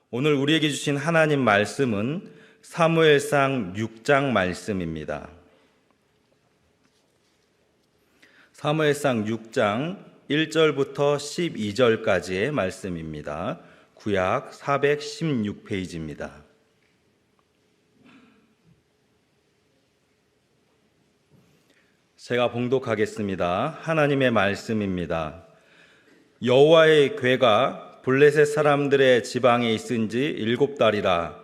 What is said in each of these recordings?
오늘 우리에게 주신 하나님 말씀은 사무엘상 6장 말씀입니다. 사무엘상 6장 1절부터 12절까지의 말씀입니다. 구약 416페이지입니다. 제가 봉독하겠습니다. 하나님의 말씀입니다. 여호와의 궤가 블레셋 사람들의 지방에 있은 지 7달이라.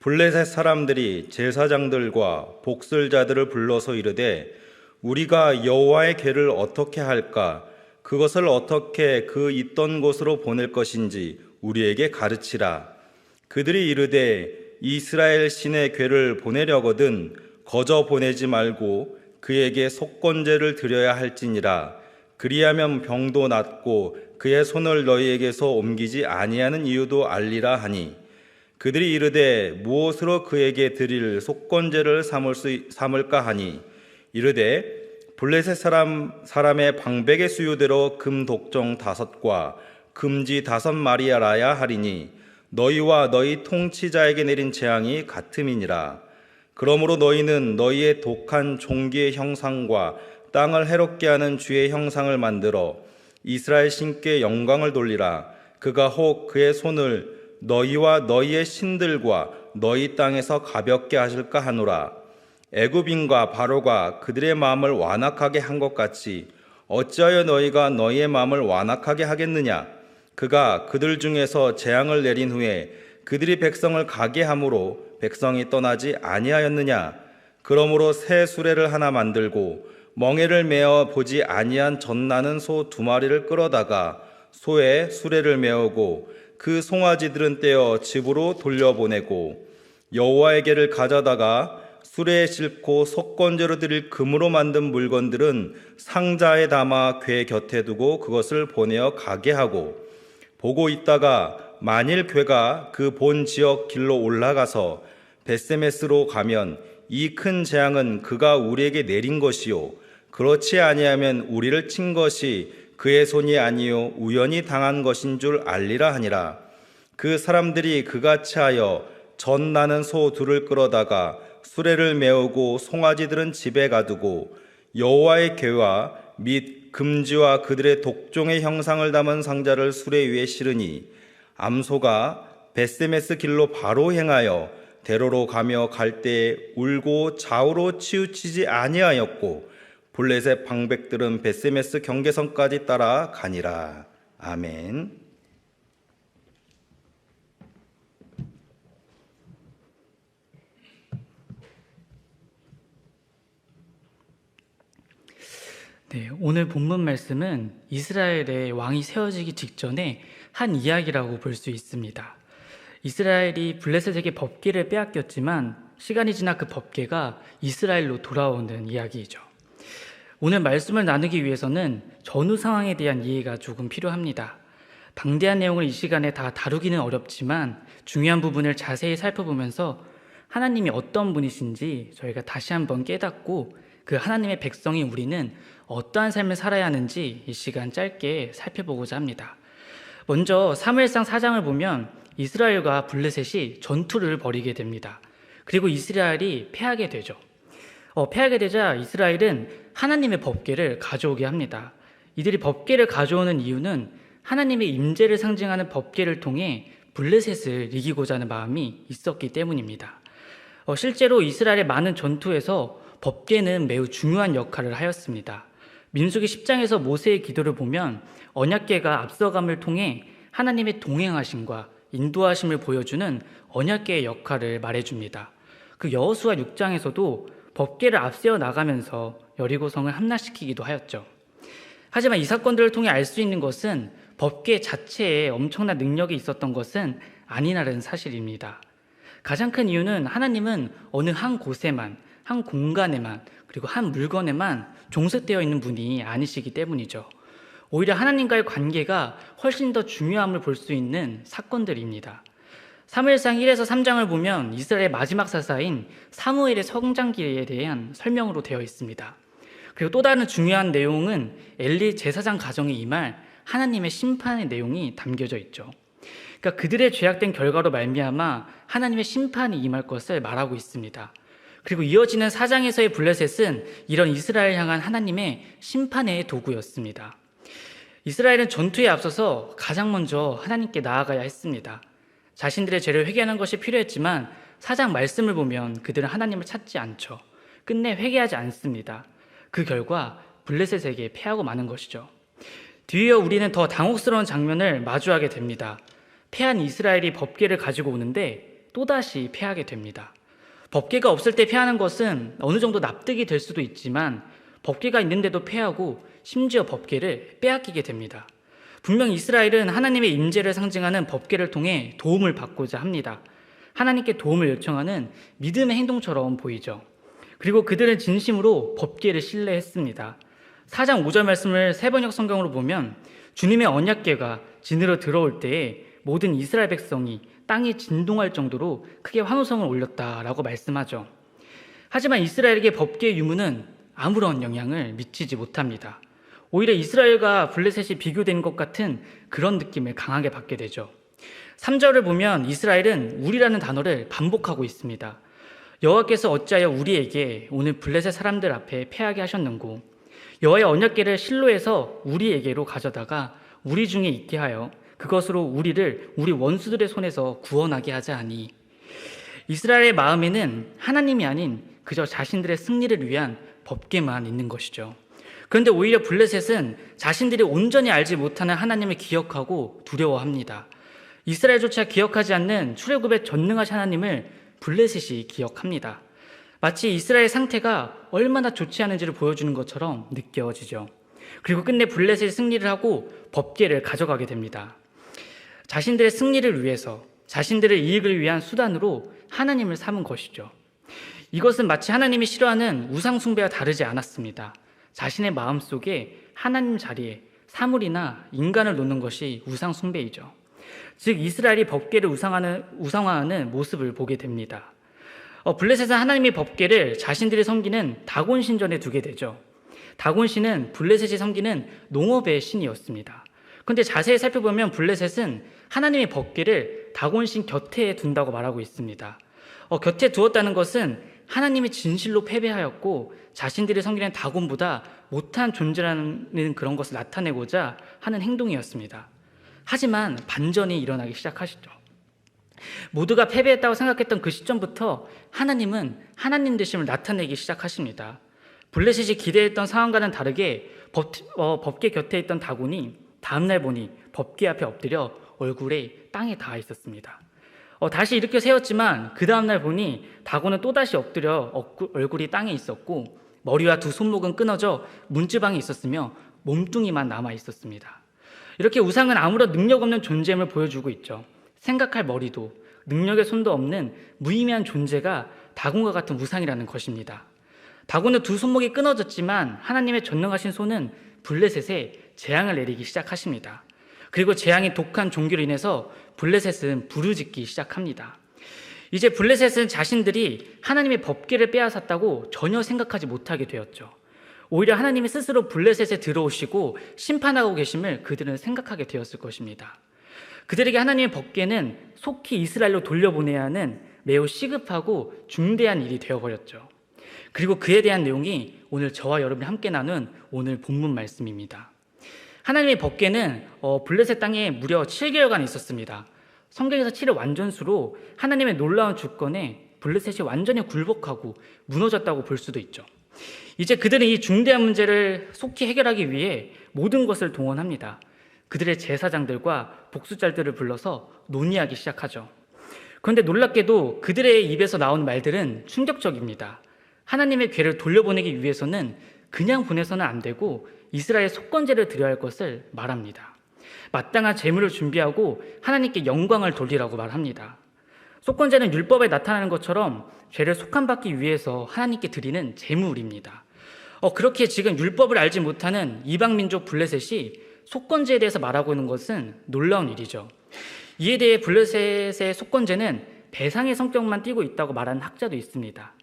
블레셋 사람들이 제사장들과 복술자들을 불러서 이르되 우리가 여호와의 궤를 어떻게 할까? 그것을 어떻게 그 있던 곳으로 보낼 것인지 우리에게 가르치라. 그들이 이르되 이스라엘 신의 궤를 보내려거든 거저 보내지 말고 그에게 속건제를 드려야 할지니라. 그리하면 병도 낫고 그의 손을 너희에게서 옮기지 아니하는 이유도 알리라 하니, 그들이 이르되 무엇으로 그에게 드릴 속건제를 삼을까 하니, 이르되 블레셋 사람의 방백의 수요대로 금 독종 5과 금지 5마리라야 하리니 너희와 너희 통치자에게 내린 재앙이 같음이니라. 그러므로 너희는 너희의 독한 종기의 형상과 땅을 해롭게 하는 주의 형상을 만들어 이스라엘 신께 영광을 돌리라. 그가 혹 그의 손을 너희와 너희의 신들과 너희 땅에서 가볍게 하실까 하노라. 애굽인과 바로가 그들의 마음을 완악하게 한 것 같이 어찌하여 너희가 너희의 마음을 완악하게 하겠느냐? 그가 그들 중에서 재앙을 내린 후에 그들이 백성을 가게 함으로 백성이 떠나지 아니하였느냐? 그러므로 새 수레를 하나 만들고 멍에를 메어 보지 아니한 젖나는 소 2마리를 끌어다가 소에 수레를 메우고 그 송아지들은 떼어 집으로 돌려보내고 여호와에게를 가져다가 수레에 싣고 속건제로 드릴 금으로 만든 물건들은 상자에 담아 궤 곁에 두고 그것을 보내어 가게 하고, 보고 있다가 만일 궤가 그 본 지역 길로 올라가서 벳세메스로 가면 이 큰 재앙은 그가 우리에게 내린 것이요 그렇지 아니하면 우리를 친 것이 그의 손이 아니요 우연히 당한 것인 줄 알리라 하니라. 그 사람들이 그같이 하여 젖나는 소 2를 끌어다가 수레를 메우고 송아지들은 집에 가두고 여호와의 궤와 및 금지와 그들의 독종의 형상을 담은 상자를 수레 위에 실으니, 암소가 벳세메스 길로 바로 행하여 대로로 가며 갈 때에 울고 좌우로 치우치지 아니하였고 블레셋 방백들은 벳세메스 경계선까지 따라 가니라. 아멘. 네, 오늘 본문 말씀은 이스라엘의 왕이 세워지기 직전에 한 이야기라고 볼 수 있습니다. 이스라엘이 블레셋에게 법궤를 빼앗겼지만 시간이 지나 그 법궤가 이스라엘로 돌아오는 이야기이죠. 오늘 말씀을 나누기 위해서는 전후 상황에 대한 이해가 조금 필요합니다. 방대한 내용을 이 시간에 다 다루기는 어렵지만 중요한 부분을 자세히 살펴보면서 하나님이 어떤 분이신지 저희가 다시 한번 깨닫고 그 하나님의 백성인 우리는 어떠한 삶을 살아야 하는지 이 시간 짧게 살펴보고자 합니다. 먼저 사무엘상 4장을 보면 이스라엘과 블레셋이 전투를 벌이게 됩니다. 그리고 이스라엘이 패하게 되죠. 패하게 되자 이스라엘은 하나님의 법궤를 가져오게 합니다. 이들이 법궤를 가져오는 이유는 하나님의 임재를 상징하는 법궤를 통해 블레셋을 이기고자 하는 마음이 있었기 때문입니다. 실제로 이스라엘의 많은 전투에서 법궤는 매우 중요한 역할을 하였습니다. 민수기 10장에서 모세의 기도를 보면 언약궤가 앞서감을 통해 하나님의 동행하심과 인도하심을 보여주는 언약궤의 역할을 말해줍니다. 그 여호수아 6장에서도 법궤를 앞세워 나가면서 여리고성을 함락시키기도 하였죠. 하지만 이 사건들을 통해 알 수 있는 것은 법궤 자체에 엄청난 능력이 있었던 것은 아니라는 사실입니다. 가장 큰 이유는 하나님은 어느 한 곳에만, 한 공간에만, 그리고 한 물건에만 종속되어 있는 분이 아니시기 때문이죠. 오히려 하나님과의 관계가 훨씬 더 중요함을 볼 수 있는 사건들입니다. 사무엘상 1에서 3장을 보면 이스라엘의 마지막 사사인 사무엘의 성장기에 대한 설명으로 되어 있습니다. 그리고 또 다른 중요한 내용은 엘리 제사장 가정에 임할 하나님의 심판의 내용이 담겨져 있죠. 그러니까 그들의 죄악된 결과로 말미암아 하나님의 심판이 임할 것을 말하고 있습니다. 그리고 이어지는 4장에서의 블레셋은 이런 이스라엘 향한 하나님의 심판의 도구였습니다. 이스라엘은 전투에 앞서서 가장 먼저 하나님께 나아가야 했습니다. 자신들의 죄를 회개하는 것이 필요했지만 4장 말씀을 보면 그들은 하나님을 찾지 않죠. 끝내 회개하지 않습니다. 그 결과 블레셋에게 패하고 마는 것이죠. 뒤이어 우리는 더 당혹스러운 장면을 마주하게 됩니다. 패한 이스라엘이 법궤를 가지고 오는데 또다시 패하게 됩니다. 법궤가 없을 때 패하는 것은 어느 정도 납득이 될 수도 있지만 법궤가 있는데도 패하고 심지어 법궤를 빼앗기게 됩니다. 분명 이스라엘은 하나님의 임재를 상징하는 법궤를 통해 도움을 받고자 합니다. 하나님께 도움을 요청하는 믿음의 행동처럼 보이죠. 그리고 그들은 진심으로 법궤를 신뢰했습니다. 4장 5절 말씀을 세번역 성경으로 보면 주님의 언약궤가 진으로 들어올 때에 모든 이스라엘 백성이 땅이 진동할 정도로 크게 환호성을 올렸다라고 말씀하죠. 하지만 이스라엘에게 법궤의 유무는 아무런 영향을 미치지 못합니다. 오히려 이스라엘과 블레셋이 비교된 것 같은 그런 느낌을 강하게 받게 되죠. 3절을 보면 이스라엘은 우리라는 단어를 반복하고 있습니다. 여호와께서 어찌하여 우리에게 오늘 블레셋 사람들 앞에 패하게 하셨는고, 여호와의 언약궤를 실로에서 우리에게로 가져다가 우리 중에 있게 하여 그것으로 우리를 우리 원수들의 손에서 구원하게 하자 하니, 이스라엘의 마음에는 하나님이 아닌 그저 자신들의 승리를 위한 법궤만 있는 것이죠. 그런데 오히려 블레셋은 자신들이 온전히 알지 못하는 하나님을 기억하고 두려워합니다. 이스라엘조차 기억하지 않는 출애굽의 전능하신 하나님을 블레셋이 기억합니다. 마치 이스라엘 상태가 얼마나 좋지 않은지를 보여주는 것처럼 느껴지죠. 그리고 끝내 블레셋이 승리를 하고 법궤를 가져가게 됩니다. 자신들의 승리를 위해서, 자신들의 이익을 위한 수단으로 하나님을 삼은 것이죠. 이것은 마치 하나님이 싫어하는 우상 숭배와 다르지 않았습니다. 자신의 마음속에 하나님 자리에 사물이나 인간을 놓는 것이 우상 숭배이죠. 즉 이스라엘이 법궤를 우상화하는 모습을 보게 됩니다. 블레셋은 하나님의 법궤를 자신들이 섬기는 다곤 신전에 두게 되죠. 다곤 신은 블레셋이 섬기는 농업의 신이었습니다. 그런데 자세히 살펴보면 블레셋은 하나님의 법궤를 다곤 신 곁에 둔다고 말하고 있습니다. 곁에 두었다는 것은 하나님이 진실로 패배하였고 자신들이 섬기는 다곤보다 못한 존재라는 그런 것을 나타내고자 하는 행동이었습니다. 하지만 반전이 일어나기 시작하시죠. 모두가 패배했다고 생각했던 그 시점부터 하나님은 하나님 되심을 나타내기 시작하십니다. 블레셋이 기대했던 상황과는 다르게 법궤 곁에 있던 다곤이 다음날 보니 법궤 앞에 엎드려 얼굴에 땅에 닿아 있었습니다. 다시 일으켜 세웠지만 그 다음날 보니 다곤은 또다시 엎드려 얼굴이 땅에 있었고 머리와 두 손목은 끊어져 문지방이 있었으며 몸뚱이만 남아 있었습니다. 이렇게 우상은 아무런 능력 없는 존재임을 보여주고 있죠. 생각할 머리도 능력의 손도 없는 무의미한 존재가 다곤과 같은 우상이라는 것입니다. 다곤은 두 손목이 끊어졌지만 하나님의 전능하신 손은 블레셋에 재앙을 내리기 시작하십니다. 그리고 재앙이 독한 종기로 인해서 블레셋은 부르짖기 시작합니다. 이제 블레셋은 자신들이 하나님의 법궤를 빼앗았다고 전혀 생각하지 못하게 되었죠. 오히려 하나님이 스스로 블레셋에 들어오시고 심판하고 계심을 그들은 생각하게 되었을 것입니다. 그들에게 하나님의 법궤는 속히 이스라엘로 돌려보내야 하는 매우 시급하고 중대한 일이 되어버렸죠. 그리고 그에 대한 내용이 오늘 저와 여러분이 함께 나눈 오늘 본문 말씀입니다. 하나님의 법궤는 블레셋 땅에 무려 7개월간 있었습니다. 성경에서 7의 완전수로 하나님의 놀라운 주권에 블레셋이 완전히 굴복하고 무너졌다고 볼 수도 있죠. 이제 그들은 이 중대한 문제를 속히 해결하기 위해 모든 것을 동원합니다. 그들의 제사장들과 복수자들을 불러서 논의하기 시작하죠. 그런데 놀랍게도 그들의 입에서 나온 말들은 충격적입니다. 하나님의 궤를 돌려보내기 위해서는 그냥 보내서는 안 되고 이스라엘 속건제를 드려야 할 것을 말합니다. 마땅한 제물을 준비하고 하나님께 영광을 돌리라고 말합니다. 속건제는 율법에 나타나는 것처럼 죄를 속함받기 위해서 하나님께 드리는 제물입니다. 그렇게 지금 율법을 알지 못하는 이방민족 블레셋이 속건제에 대해서 말하고 있는 것은 놀라운 일이죠. 이에 대해 블레셋의 속건제는 배상의 성격만 띠고 있다고 말하는 학자도 있습니다.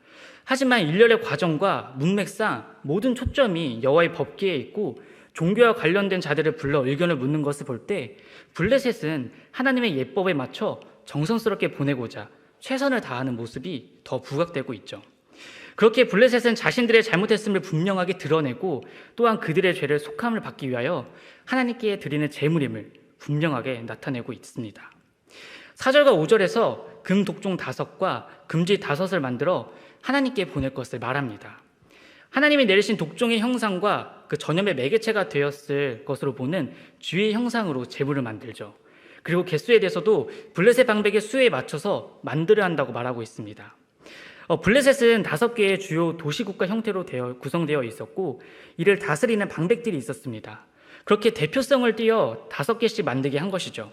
하지만 일련의 과정과 문맥상 모든 초점이 여호와의 법궤에 있고 종교와 관련된 자들을 불러 의견을 묻는 것을 볼 때 블레셋은 하나님의 예법에 맞춰 정성스럽게 보내고자 최선을 다하는 모습이 더 부각되고 있죠. 그렇게 블레셋은 자신들의 잘못했음을 분명하게 드러내고 또한 그들의 죄를 속함을 받기 위하여 하나님께 드리는 제물임을 분명하게 나타내고 있습니다. 4절과 5절에서 금 독종 5과 금지 5을 만들어 하나님께 보낼 것을 말합니다. 하나님이 내리신 독종의 형상과 그 전염의 매개체가 되었을 것으로 보는 쥐의 형상으로 제물을 만들죠. 그리고 개수에 대해서도 블레셋 방백의 수에 맞춰서 만들어야 한다고 말하고 있습니다. 블레셋은 5개의 주요 도시국가 형태로 구성되어 있었고 이를 다스리는 방백들이 있었습니다. 그렇게 대표성을 띄어 5개씩 만들게 한 것이죠.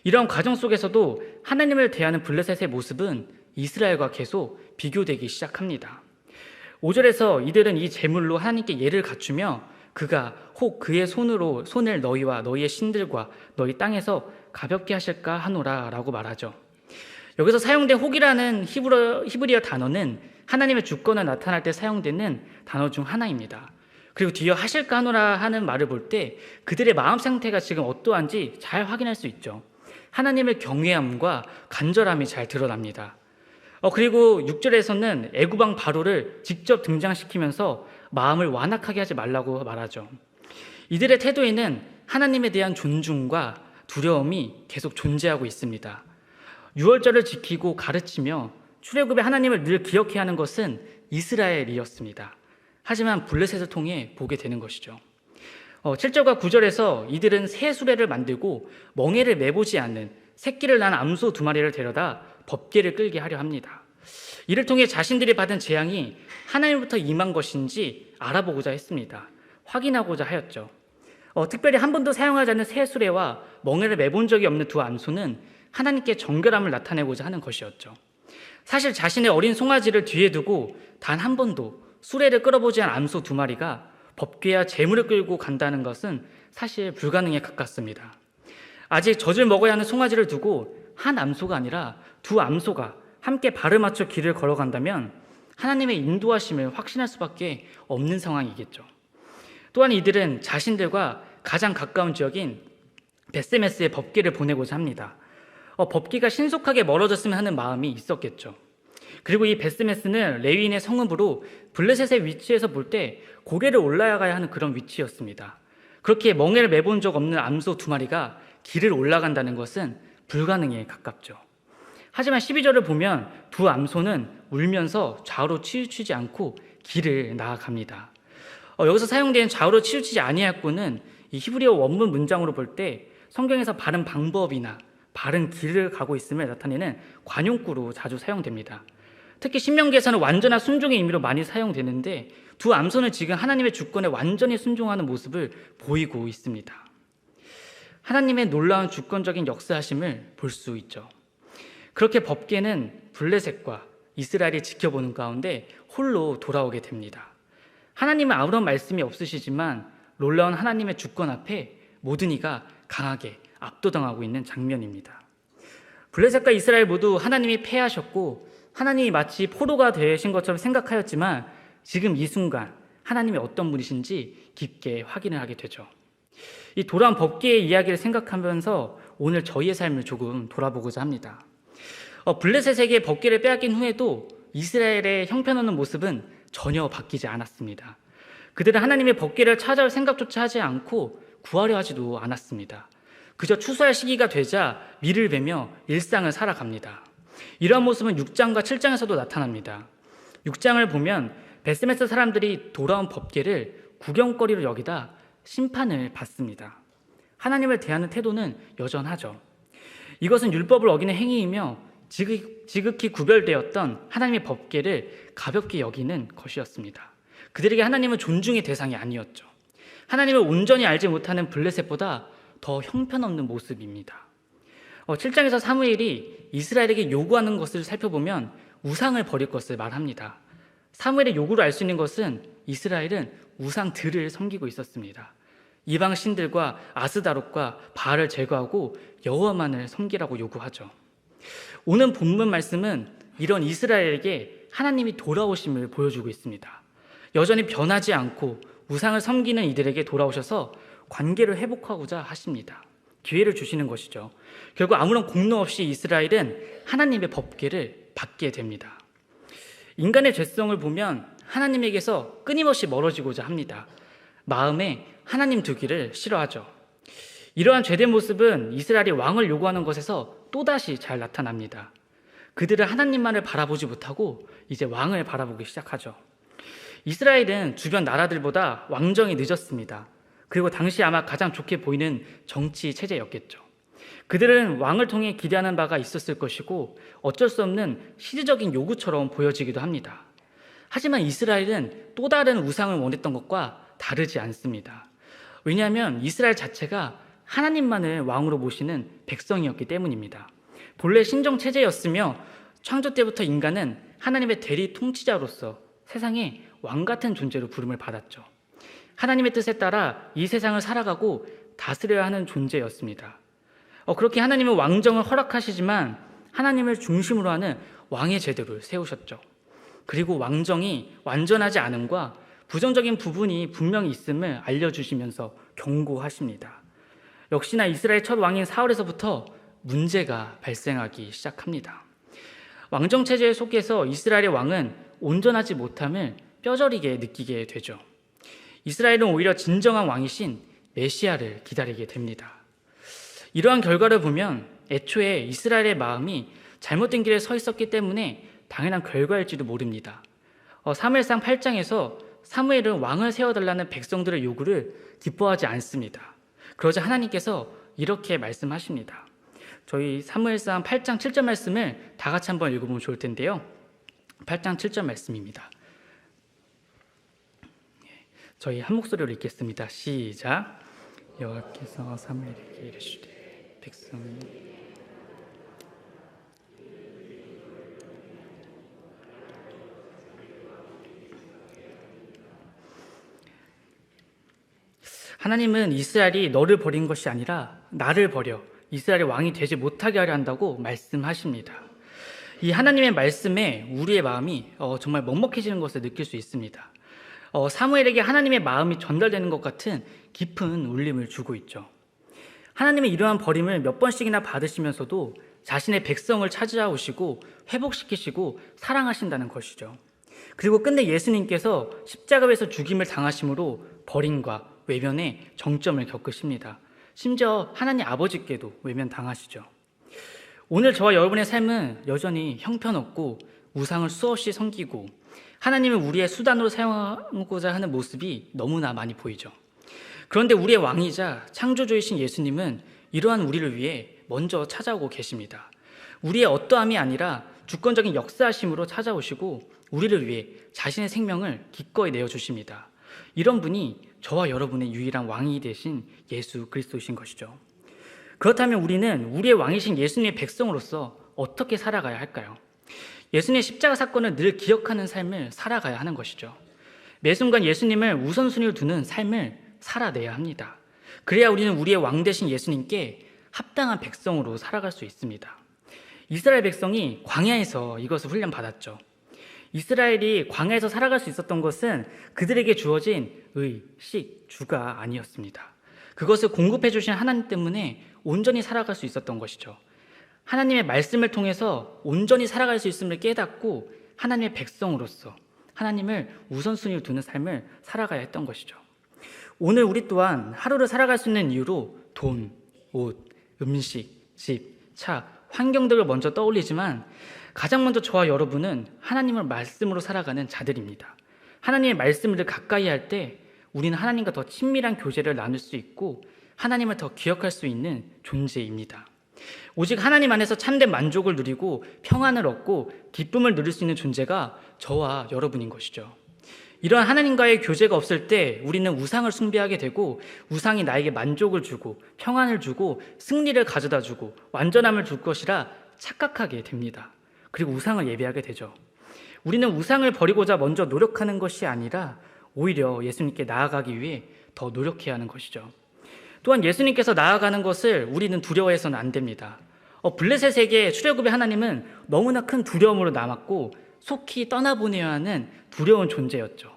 이런 과정 속에서도 하나님을 대하는 블레셋의 모습은 이스라엘과 계속 비교되기 시작합니다. 5절에서 이들은 이 제물로 하나님께 예를 갖추며 그가 혹 그의 손을 너희와 너희의 신들과 너희 땅에서 가볍게 하실까 하노라 라고 말하죠. 여기서 사용된 혹이라는 히브리어 단어는 하나님의 주권을 나타날 때 사용되는 단어 중 하나입니다. 그리고 뒤에 하실까 하노라 하는 말을 볼 때 그들의 마음 상태가 지금 어떠한지 잘 확인할 수 있죠. 하나님의 경외함과 간절함이 잘 드러납니다. 그리고 6절에서는 애굽왕 바로를 직접 등장시키면서 마음을 완악하게 하지 말라고 말하죠. 이들의 태도에는 하나님에 대한 존중과 두려움이 계속 존재하고 있습니다. 유월절을 지키고 가르치며 출애굽의 하나님을 늘 기억해야 하는 것은 이스라엘이었습니다. 하지만 블레셋을 통해 보게 되는 것이죠. 7절과 9절에서 이들은 새 수레를 만들고 멍에를 매보지 않는 새끼를 낳은 암소 2마리를 데려다 법궤를 끌게 하려 합니다. 이를 통해 자신들이 받은 재앙이 하나님부터 임한 것인지 알아보고자 했습니다. 확인하고자 하였죠. 특별히 한 번도 사용하지 않는 새 수레와 멍에를 매본 적이 없는 2 암소는 하나님께 정결함을 나타내고자 하는 것이었죠. 사실 자신의 어린 송아지를 뒤에 두고 단 한 번도 수레를 끌어보지 않은 암소 2마리가 법궤와 제물을 끌고 간다는 것은 사실 불가능에 가깝습니다. 아직 젖을 먹어야 하는 송아지를 두고 한 암소가 아니라 2 암소가 함께 발을 맞춰 길을 걸어간다면 하나님의 인도하심을 확신할 수밖에 없는 상황이겠죠. 또한 이들은 자신들과 가장 가까운 지역인 벳세메스의 법궤를 보내고자 합니다. 법궤가 신속하게 멀어졌으면 하는 마음이 있었겠죠. 그리고 이 벳세메스는 레위인의 성읍으로 블레셋의 위치에서 볼 때 고개를 올라가야 하는 그런 위치였습니다. 그렇게 멍에를 매본 적 없는 암소 2마리가 길을 올라간다는 것은 불가능에 가깝죠. 하지만 12절을 보면 2 암소는 울면서 좌우로 치우치지 않고 길을 나아갑니다. 여기서 사용된 좌우로 치우치지 아니하고는 이 히브리어 원문 문장으로 볼 때 성경에서 바른 방법이나 바른 길을 가고 있음을 나타내는 관용구로 자주 사용됩니다. 특히 신명기에서는 완전한 순종의 의미로 많이 사용되는데 2 암소는 지금 하나님의 주권에 완전히 순종하는 모습을 보이고 있습니다. 하나님의 놀라운 주권적인 역사하심을 볼 수 있죠. 그렇게 법궤는 블레셋과 이스라엘이 지켜보는 가운데 홀로 돌아오게 됩니다. 하나님은 아무런 말씀이 없으시지만 놀라운 하나님의 주권 앞에 모든 이가 강하게 압도당하고 있는 장면입니다. 블레셋과 이스라엘 모두 하나님이 패하셨고 하나님이 마치 포로가 되신 것처럼 생각하였지만 지금 이 순간 하나님이 어떤 분이신지 깊게 확인을 하게 되죠. 이 돌아온 법궤의 이야기를 생각하면서 오늘 저희의 삶을 조금 돌아보고자 합니다. 블레셋에게 법궤를 빼앗긴 후에도 이스라엘의 형편없는 모습은 전혀 바뀌지 않았습니다. 그들은 하나님의 법궤를 찾아올 생각조차 하지 않고 구하려 하지도 않았습니다. 그저 추수할 시기가 되자 밀을 베며 일상을 살아갑니다. 이러한 모습은 6장과 7장에서도 나타납니다. 6장을 보면 벳세메스 사람들이 돌아온 법궤를 구경거리로 여기다 심판을 받습니다. 하나님을 대하는 태도는 여전하죠. 이것은 율법을 어기는 행위이며 지극히 구별되었던 하나님의 법궤를 가볍게 여기는 것이었습니다. 그들에게 하나님은 존중의 대상이 아니었죠. 하나님을 온전히 알지 못하는 블레셋보다 더 형편없는 모습입니다. 7장에서 사무엘이 이스라엘에게 요구하는 것을 살펴보면 우상을 버릴 것을 말합니다. 사무엘의 요구를 알 수 있는 것은 이스라엘은 우상들을 섬기고 있었습니다. 이방 신들과 아스다롯과 바알을 제거하고 여호와만을 섬기라고 요구하죠. 오늘 본문 말씀은 이런 이스라엘에게 하나님이 돌아오심을 보여주고 있습니다. 여전히 변하지 않고 우상을 섬기는 이들에게 돌아오셔서 관계를 회복하고자 하십니다. 기회를 주시는 것이죠. 결국 아무런 공로 없이 이스라엘은 하나님의 법궤를 받게 됩니다. 인간의 죄성을 보면 하나님에게서 끊임없이 멀어지고자 합니다. 마음에 하나님 두기를 싫어하죠. 이러한 죄된 모습은 이스라엘이 왕을 요구하는 것에서 또다시 잘 나타납니다. 그들은 하나님만을 바라보지 못하고 이제 왕을 바라보기 시작하죠. 이스라엘은 주변 나라들보다 왕정이 늦었습니다. 그리고 당시 아마 가장 좋게 보이는 정치 체제였겠죠. 그들은 왕을 통해 기대하는 바가 있었을 것이고 어쩔 수 없는 시대적인 요구처럼 보여지기도 합니다. 하지만 이스라엘은 또 다른 우상을 원했던 것과 다르지 않습니다. 왜냐하면 이스라엘 자체가 하나님만을 왕으로 모시는 백성이었기 때문입니다. 본래 신정 체제였으며 창조 때부터 인간은 하나님의 대리 통치자로서 세상에 왕 같은 존재로 부름을 받았죠. 하나님의 뜻에 따라 이 세상을 살아가고 다스려야 하는 존재였습니다. 그렇게 하나님은 왕정을 허락하시지만 하나님을 중심으로 하는 왕의 제도를 세우셨죠. 그리고 왕정이 완전하지 않음과 부정적인 부분이 분명히 있음을 알려주시면서 경고하십니다. 역시나 이스라엘 첫 왕인 사울에서부터 문제가 발생하기 시작합니다. 왕정체제 속에서 이스라엘의 왕은 온전하지 못함을 뼈저리게 느끼게 되죠. 이스라엘은 오히려 진정한 왕이신 메시아를 기다리게 됩니다. 이러한 결과를 보면 애초에 이스라엘의 마음이 잘못된 길에 서 있었기 때문에 당연한 결과일지도 모릅니다. 사무엘상 8장에서 사무엘은 왕을 세워달라는 백성들의 요구를 기뻐하지 않습니다. 그러자 하나님께서 이렇게 말씀하십니다. 저희 사무엘상 8장 7절 말씀을 다 같이 한번 읽어보면 좋을 텐데요. 8장 7절 말씀입니다. 저희 한 목소리로 읽겠습니다. 시작. 여호와께서 사무엘에게 이르시되 백성이 하나님은 이스라엘이 너를 버린 것이 아니라 나를 버려 이스라엘의 왕이 되지 못하게 하려 한다고 말씀하십니다. 이 하나님의 말씀에 우리의 마음이 정말 먹먹해지는 것을 느낄 수 있습니다. 사무엘에게 하나님의 마음이 전달되는 것 같은 깊은 울림을 주고 있죠. 하나님은 이러한 버림을 몇 번씩이나 받으시면서도 자신의 백성을 찾아오시고 회복시키시고 사랑하신다는 것이죠. 그리고 끝내 예수님께서 십자가에서 죽임을 당하심으로 버림과 외면의 정점을 겪으십니다. 심지어 하나님 아버지께도 외면당하시죠. 오늘 저와 여러분의 삶은 여전히 형편없고 우상을 수없이 섬기고 하나님을 우리의 수단으로 사용하고자 하는 모습이 너무나 많이 보이죠. 그런데 우리의 왕이자 창조주이신 예수님은 이러한 우리를 위해 먼저 찾아오고 계십니다. 우리의 어떠함이 아니라 주권적인 역사하심으로 찾아오시고 우리를 위해 자신의 생명을 기꺼이 내어주십니다. 이런 분이 저와 여러분의 유일한 왕이 되신 예수 그리스도이신 것이죠. 그렇다면 우리는 우리의 왕이신 예수님의 백성으로서 어떻게 살아가야 할까요? 예수님의 십자가 사건을 늘 기억하는 삶을 살아가야 하는 것이죠. 매 순간 예수님을 우선순위로 두는 삶을 살아내야 합니다. 그래야 우리는 우리의 왕 되신 예수님께 합당한 백성으로 살아갈 수 있습니다. 이스라엘 백성이 광야에서 이것을 훈련받았죠. 이스라엘이 광야에서 살아갈 수 있었던 것은 그들에게 주어진 주가 아니었습니다. 그것을 공급해 주신 하나님 때문에 온전히 살아갈 수 있었던 것이죠. 하나님의 말씀을 통해서 온전히 살아갈 수 있음을 깨닫고 하나님의 백성으로서 하나님을 우선순위로 두는 삶을 살아가야 했던 것이죠. 오늘 우리 또한 하루를 살아갈 수 있는 이유로 돈, 옷, 음식, 집, 차, 환경 등을 먼저 떠올리지만 가장 먼저 저와 여러분은 하나님의 말씀으로 살아가는 자들입니다. 하나님의 말씀을 가까이 할 때 우리는 하나님과 더 친밀한 교제를 나눌 수 있고 하나님을 더 기억할 수 있는 존재입니다. 오직 하나님 안에서 참된 만족을 누리고 평안을 얻고 기쁨을 누릴 수 있는 존재가 저와 여러분인 것이죠. 이런 하나님과의 교제가 없을 때 우리는 우상을 숭배하게 되고 우상이 나에게 만족을 주고 평안을 주고 승리를 가져다 주고 완전함을 줄 것이라 착각하게 됩니다. 그리고 우상을 예배하게 되죠. 우리는 우상을 버리고자 먼저 노력하는 것이 아니라 오히려 예수님께 나아가기 위해 더 노력해야 하는 것이죠. 또한 예수님께서 나아가는 것을 우리는 두려워해서는 안 됩니다. 블레셋에게 출애굽의 하나님은 너무나 큰 두려움으로 남았고 속히 떠나보내야 하는 두려운 존재였죠.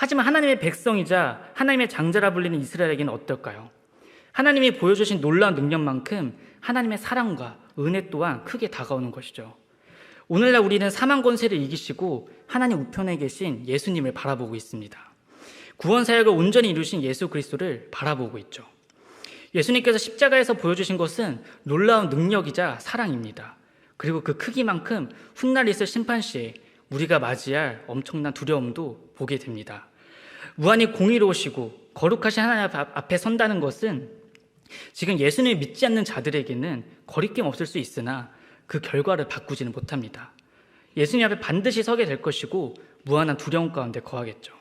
하지만 하나님의 백성이자 하나님의 장자라 불리는 이스라엘에게는 어떨까요? 하나님이 보여주신 놀라운 능력만큼 하나님의 사랑과 은혜 또한 크게 다가오는 것이죠. 오늘날 우리는 사망 권세를 이기시고 하나님 우편에 계신 예수님을 바라보고 있습니다. 구원 사역을 온전히 이루신 예수 그리스도를 바라보고 있죠. 예수님께서 십자가에서 보여주신 것은 놀라운 능력이자 사랑입니다. 그리고 그 크기만큼 훗날 있을 심판 시에 우리가 맞이할 엄청난 두려움도 보게 됩니다. 무한히 공의로우시고 거룩하신 하나님 앞에 선다는 것은 지금 예수님을 믿지 않는 자들에게는 거리낌 없을 수 있으나 그 결과를 바꾸지는 못합니다. 예수님 앞에 반드시 서게 될 것이고 무한한 두려움 가운데 거하겠죠.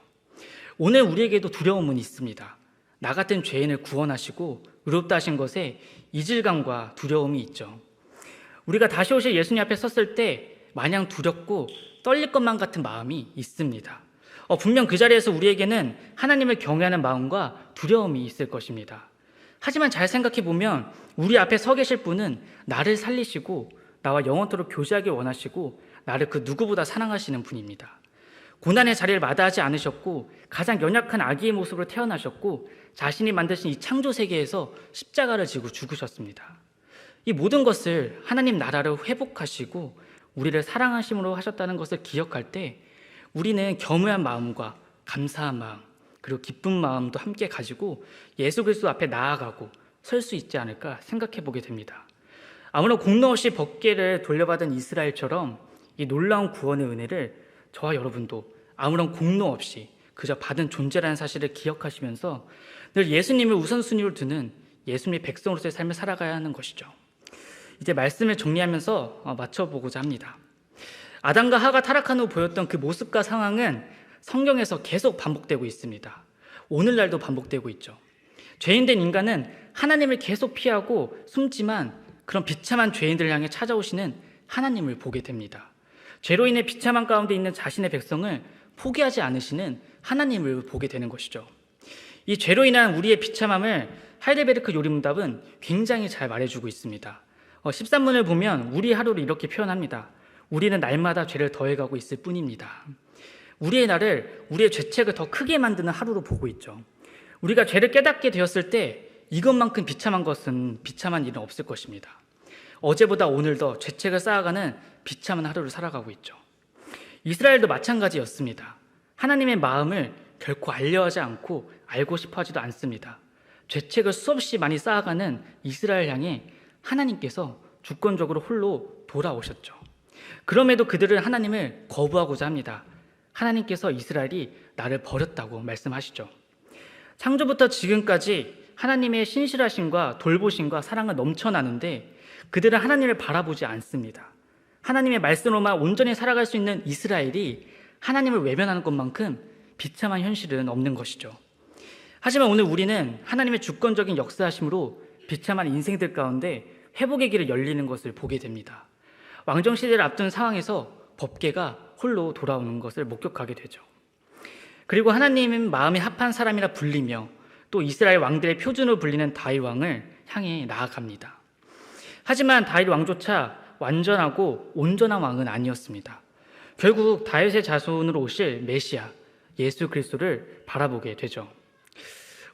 오늘 우리에게도 두려움은 있습니다. 나 같은 죄인을 구원하시고 의롭다 하신 것에 이질감과 두려움이 있죠. 우리가 다시 오실 예수님 앞에 섰을 때 마냥 두렵고 떨릴 것만 같은 마음이 있습니다. 분명 그 자리에서 우리에게는 하나님을 경외하는 마음과 두려움이 있을 것입니다. 하지만 잘 생각해 보면 우리 앞에 서 계실 분은 나를 살리시고 나와 영원토록 교제하길 원하시고 나를 그 누구보다 사랑하시는 분입니다. 고난의 자리를 마다하지 않으셨고 가장 연약한 아기의 모습으로 태어나셨고 자신이 만드신 이 창조 세계에서 십자가를 지고 죽으셨습니다. 이 모든 것을 하나님 나라를 회복하시고 우리를 사랑하심으로 하셨다는 것을 기억할 때 우리는 겸허한 마음과 감사한 마음 그리고 기쁜 마음도 함께 가지고 예수 그리스도 앞에 나아가고 설 수 있지 않을까 생각해 보게 됩니다. 아무런 공로 없이 법궤를 돌려받은 이스라엘처럼 이 놀라운 구원의 은혜를 저와 여러분도 아무런 공로 없이 그저 받은 존재라는 사실을 기억하시면서 늘 예수님을 우선순위로 두는 예수님의 백성으로서의 삶을 살아가야 하는 것이죠. 이제 말씀을 정리하면서 맞춰보고자 합니다. 아담과 하가 타락한 후 보였던 그 모습과 상황은 성경에서 계속 반복되고 있습니다. 오늘날도 반복되고 있죠. 죄인된 인간은 하나님을 계속 피하고 숨지만 그런 비참한 죄인들을 향해 찾아오시는 하나님을 보게 됩니다. 죄로 인해 비참한 가운데 있는 자신의 백성을 포기하지 않으시는 하나님을 보게 되는 것이죠. 이 죄로 인한 우리의 비참함을 하이델베르크 요리문답은 굉장히 잘 말해주고 있습니다. 13문을 보면 우리 하루를 이렇게 표현합니다. 우리는 날마다 죄를 더해가고 있을 뿐입니다. 우리의 날을 우리의 죄책을 더 크게 만드는 하루로 보고 있죠. 우리가 죄를 깨닫게 되었을 때 이것만큼 비참한 일은 없을 것입니다. 어제보다 오늘 더 죄책을 쌓아가는 비참한 하루를 살아가고 있죠. 이스라엘도 마찬가지였습니다. 하나님의 마음을 결코 알려하지 않고 알고 싶어 하지도 않습니다. 죄책을 수없이 많이 쌓아가는 이스라엘 향해 하나님께서 주권적으로 홀로 돌아오셨죠. 그럼에도 그들은 하나님을 거부하고자 합니다. 하나님께서 이스라엘이 나를 버렸다고 말씀하시죠. 창조부터 지금까지 하나님의 신실하심과 돌보심과 사랑은 넘쳐나는데 그들은 하나님을 바라보지 않습니다. 하나님의 말씀으로만 온전히 살아갈 수 있는 이스라엘이 하나님을 외면하는 것만큼 비참한 현실은 없는 것이죠. 하지만 오늘 우리는 하나님의 주권적인 역사하심으로 비참한 인생들 가운데 회복의 길을 열리는 것을 보게 됩니다. 왕정시대를 앞둔 상황에서 법궤가 홀로 돌아오는 것을 목격하게 되죠. 그리고 하나님은 마음에 합한 사람이라 불리며 또 이스라엘 왕들의 표준으로 불리는 다윗 왕을 향해 나아갑니다. 하지만 다윗 왕조차 완전하고 온전한 왕은 아니었습니다. 결국 다윗의 자손으로 오실 메시아 예수 그리스도를 바라보게 되죠.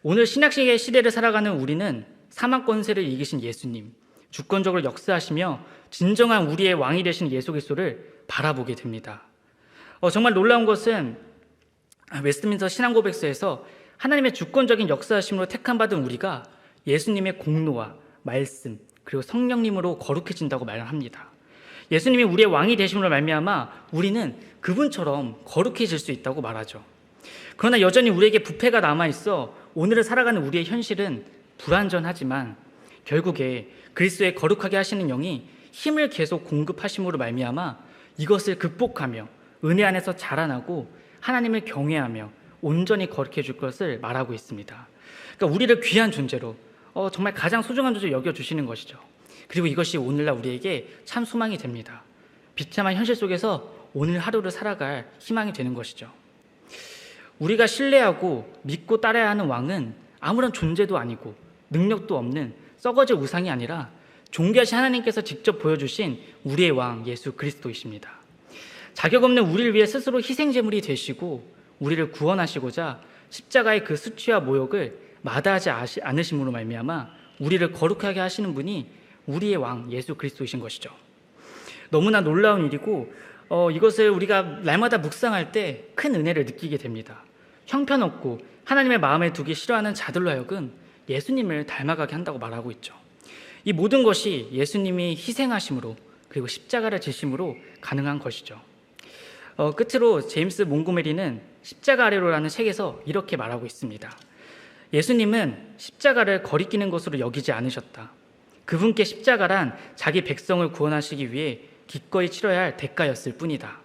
오늘 신약시대의 시대를 살아가는 우리는 사망 권세를 이기신 예수님, 주권적으로 역사하시며 진정한 우리의 왕이 되신 예수 그리스도를 바라보게 됩니다. 정말 놀라운 것은 웨스트민스터 신앙고백서에서 하나님의 주권적인 역사하심으로 택함받은 우리가 예수님의 공로와 말씀 그리고 성령님으로 거룩해진다고 말을 합니다. 예수님이 우리의 왕이 되심으로 말미암아 우리는 그분처럼 거룩해질 수 있다고 말하죠. 그러나 여전히 우리에게 부패가 남아있어 오늘을 살아가는 우리의 현실은 불완전하지만 결국에 그리스도의 거룩하게 하시는 영이 힘을 계속 공급하심으로 말미암아 이것을 극복하며 은혜 안에서 자라나고 하나님을 경외하며 온전히 거룩해 줄 것을 말하고 있습니다. 그러니까 우리를 귀한 존재로 정말 가장 소중한 존재로 여겨주시는 것이죠. 그리고 이것이 오늘날 우리에게 참 소망이 됩니다. 비참한 현실 속에서 오늘 하루를 살아갈 희망이 되는 것이죠. 우리가 신뢰하고 믿고 따라야 하는 왕은 아무런 존재도 아니고 능력도 없는 썩어질 우상이 아니라 존귀하신 하나님께서 직접 보여주신 우리의 왕 예수 그리스도이십니다. 자격 없는 우리를 위해 스스로 희생제물이 되시고 우리를 구원하시고자 십자가의 그 수치와 모욕을 마다하지 않으심으로 말미암아 우리를 거룩하게 하시는 분이 우리의 왕 예수 그리스도이신 것이죠. 너무나 놀라운 일이고 이것을 우리가 날마다 묵상할 때 큰 은혜를 느끼게 됩니다. 형편없고 하나님의 마음에 두기 싫어하는 자들로 하여금 예수님을 닮아가게 한다고 말하고 있죠. 이 모든 것이 예수님이 희생하심으로 그리고 십자가를 지심으로 가능한 것이죠. 끝으로 제임스 몽고메리는 십자가 아래로라는 책에서 이렇게 말하고 있습니다. 예수님은 십자가를 거리끼는 것으로 여기지 않으셨다. 그분께 십자가란 자기 백성을 구원하시기 위해 기꺼이 치러야 할 대가였을 뿐이다.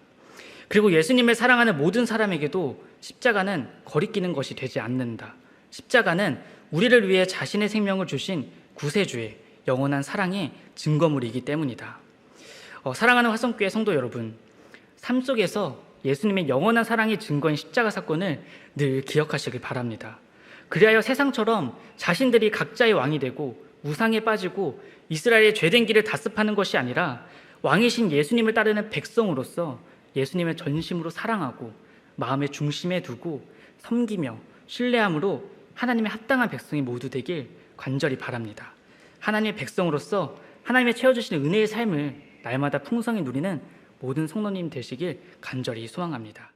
그리고 예수님을 사랑하는 모든 사람에게도 십자가는 거리끼는 것이 되지 않는다. 십자가는 우리를 위해 자신의 생명을 주신 구세주의 영원한 사랑의 증거물이기 때문이다. 사랑하는 화성교회 성도 여러분, 삶 속에서 예수님의 영원한 사랑의 증거인 십자가 사건을 늘 기억하시길 바랍니다. 그리하여 세상처럼 자신들이 각자의 왕이 되고 우상에 빠지고 이스라엘의 죄된 길을 다습하는 것이 아니라 왕이신 예수님을 따르는 백성으로서 예수님을 전심으로 사랑하고 마음의 중심에 두고 섬기며 신뢰함으로 하나님의 합당한 백성이 모두 되길 간절히 바랍니다. 하나님의 백성으로서 하나님의 채워주시는 은혜의 삶을 날마다 풍성히 누리는 모든 성도님 되시길 간절히 소망합니다.